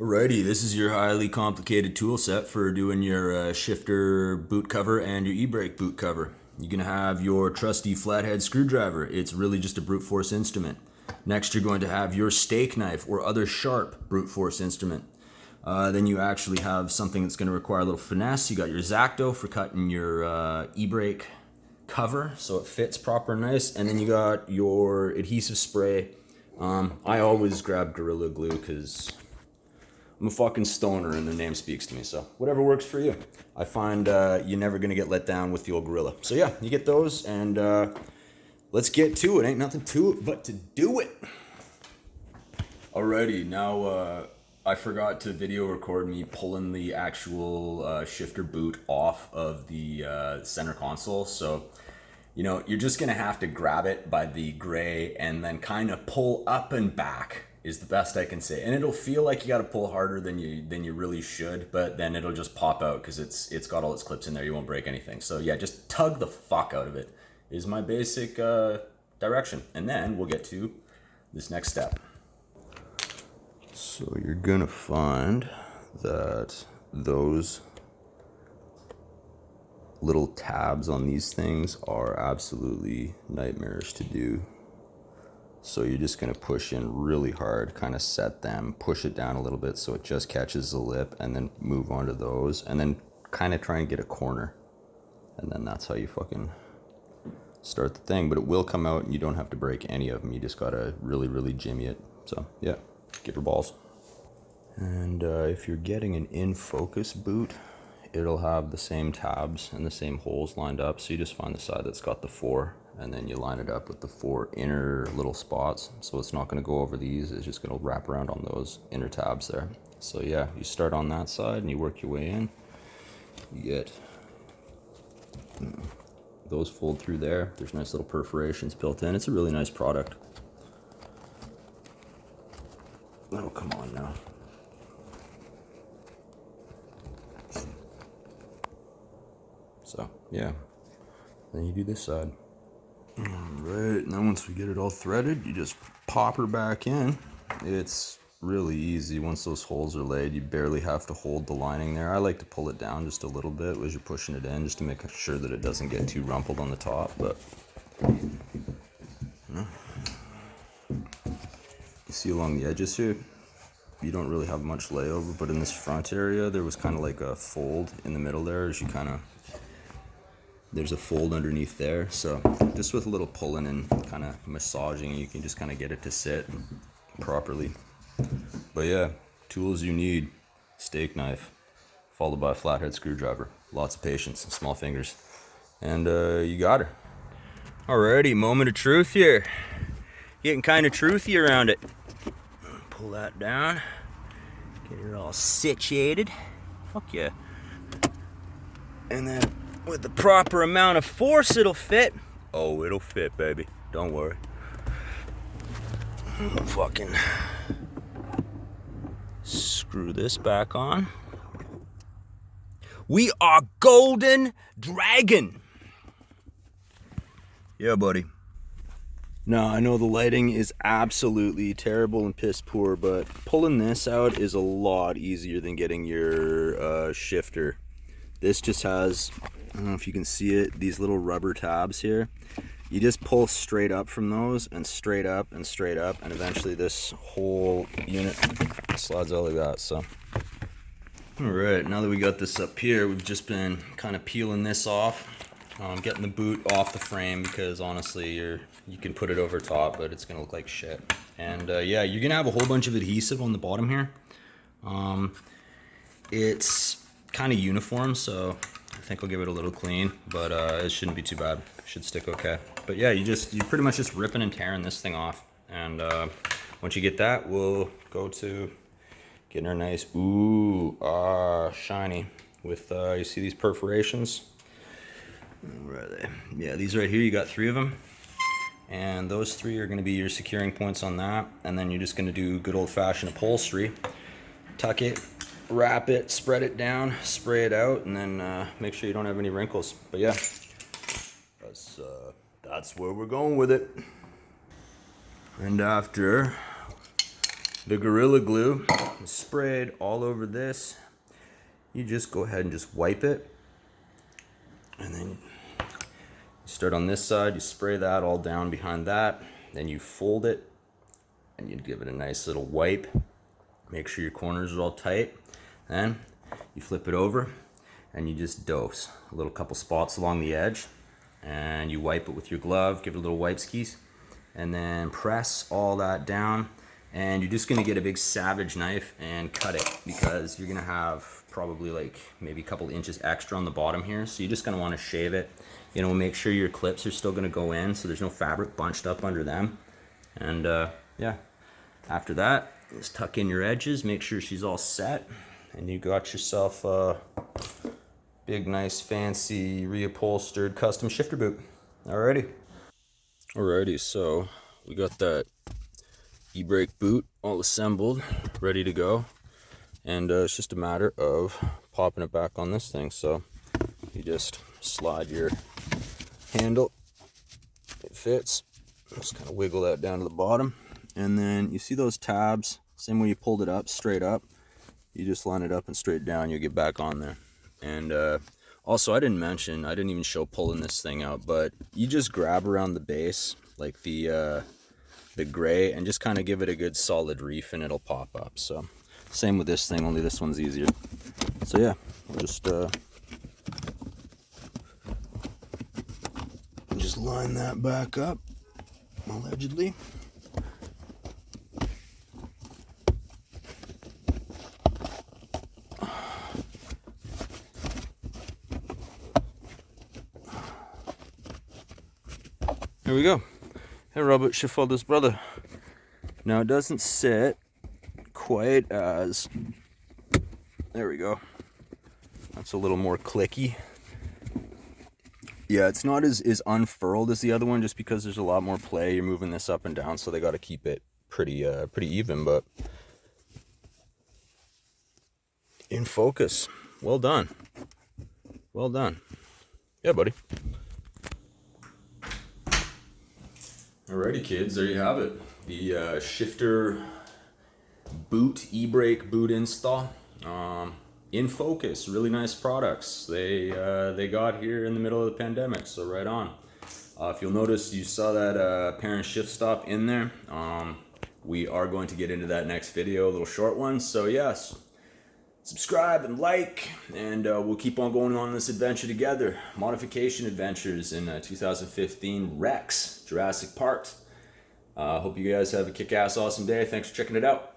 Alrighty, this is your highly complicated tool set for doing your shifter boot cover and your e-brake boot cover. You're going to have your trusty flathead screwdriver. It's really just a brute force instrument. Next, you're going to have your steak knife or other sharp brute force instrument. Then you actually have something that's going to require a little finesse. You got your X-Acto for cutting your e-brake cover so it fits proper and nice. And then you got your adhesive spray. I always grab Gorilla Glue because I'm a fucking stoner and the name speaks to me, so whatever works for you. I find you're never gonna get let down with the old Gorilla. So yeah, you get those and let's get to it. Ain't nothing to it but to do it. Alrighty, now I forgot to video record me pulling the actual shifter boot off of the center console. So, you know, you're just gonna have to grab it by the gray and then kind of pull up and back is the best I can say. And it'll feel like you got to pull harder than you really should, but then it'll just pop out because it's got all its clips in there. You won't break anything. So yeah, just tug the fuck out of it is my basic direction. And then we'll get to this next step. So you're gonna find that those little tabs on these things are absolutely nightmares to do. So you're just gonna push in really hard, kind of set them, push it down a little bit so it just catches the lip, and then move on to those, and then kind of try and get a corner. And then that's how you fucking start the thing, but it will come out and you don't have to break any of them. You just gotta really, really jimmy it. So yeah, get your balls. And if you're getting an In.Focus boot, it'll have the same tabs and the same holes lined up. So you just find the side that's got the 4, and then you line it up with the 4 inner little spots. So it's not going to go over these, it's just going to wrap around on those inner tabs there. So yeah, you start on that side and you work your way in. You get those fold through there. There's nice little perforations built in. It's a really nice product. Oh, come on now. So yeah, then you do this side. Alright, and then once we get it all threaded, you just pop her back in. It's really easy. Once those holes are laid, you barely have to hold the lining there. I like to pull it down just a little bit as you're pushing it in, just to make sure that it doesn't get too rumpled on the top. But you see along the edges here, you don't really have much layover, but in this front area, there was kind of like a fold in the middle there as you kind of, there's a fold underneath there. So just with a little pulling and kind of massaging, you can just kind of get it to sit properly. But yeah, tools you need: steak knife, followed by a flathead screwdriver, lots of patience and small fingers, and you got her. Alrighty, moment of truth here. Getting kind of truthy around it. Pull that down, get it all situated. Fuck yeah. And then with the proper amount of force, it'll fit. Oh, it'll fit, baby. Don't worry. Fucking screw this back on. We are Golden Dragon. Yeah, buddy. Now, I know the lighting is absolutely terrible and piss poor, but pulling this out is a lot easier than getting your shifter. This just has, I don't know if you can see it, these little rubber tabs here. You just pull straight up from those and straight up and straight up, and eventually this whole unit slides out like that. So all right, now that we got this up here, we've just been kind of peeling this off, getting the boot off the frame, because honestly you can put it over top, but it's gonna look like shit. And yeah, you're gonna have a whole bunch of adhesive on the bottom here. It's kind of uniform, so I think I'll give it a little clean, but it shouldn't be too bad. It should stick okay. But yeah, you pretty much just ripping and tearing this thing off. And once you get that, we'll go to getting her nice, shiny with, you see these perforations? Where are they? Yeah, these right here, you got 3 of them. And those 3 are gonna be your securing points on that. And then you're just gonna do good old fashioned upholstery. Tuck it, wrap it, spread it down, spray it out, and then make sure you don't have any wrinkles. But yeah, that's where we're going with it. And after the Gorilla Glue is sprayed all over this. You just go ahead and just wipe it. And then you start on this side, you spray that all down behind that. Then you fold it and you give it a nice little wipe. Make sure your corners are all tight. Then you flip it over and you just dose a little couple spots along the edge. And you wipe it with your glove, give it a little wipe skis. And then press all that down. And you're just gonna get a big Savage knife and cut it, because you're gonna have probably like maybe a couple inches extra on the bottom here. So you're just gonna wanna shave it. You know, make sure your clips are still gonna go in so there's no fabric bunched up under them. And yeah, after that, just tuck in your edges, make sure she's all set, and you got yourself a big, nice, fancy, reupholstered custom shifter boot. Alrighty, so we got that E-brake boot all assembled, ready to go, and it's just a matter of popping it back on this thing. So you just slide your handle, it fits, just kind of wiggle that down to the bottom, and then you see those tabs, same way you pulled it up, straight up, you just line it up and straight down, you get back on there. And also, I didn't even show pulling this thing out, but you just grab around the base, like the gray, and just kind of give it a good solid reef and it'll pop up. So same with this thing, only this one's easier. So yeah, we'll just line that back up, allegedly. Here we go. Hey, Robert Shrivel's brother. Now it doesn't sit quite as, there we go. That's a little more clicky. Yeah, it's not as unfurled as the other one, just because there's a lot more play. You're moving this up and down, so they got to keep it pretty even. But in focus, well done, well done. Yeah, buddy. Alrighty, kids, there you have it. The shifter boot, e-brake boot install. In.Focus, really nice products. They got here in the middle of the pandemic, so right on. If you'll notice, you saw that parent shift stop in there. We are going to get into that next video, a little short one. So yes, subscribe and like, and we'll keep on going on this adventure together. Modification adventures in 2015 Rex Jurassic Park. Hope you guys have a kick-ass awesome day. Thanks for checking it out.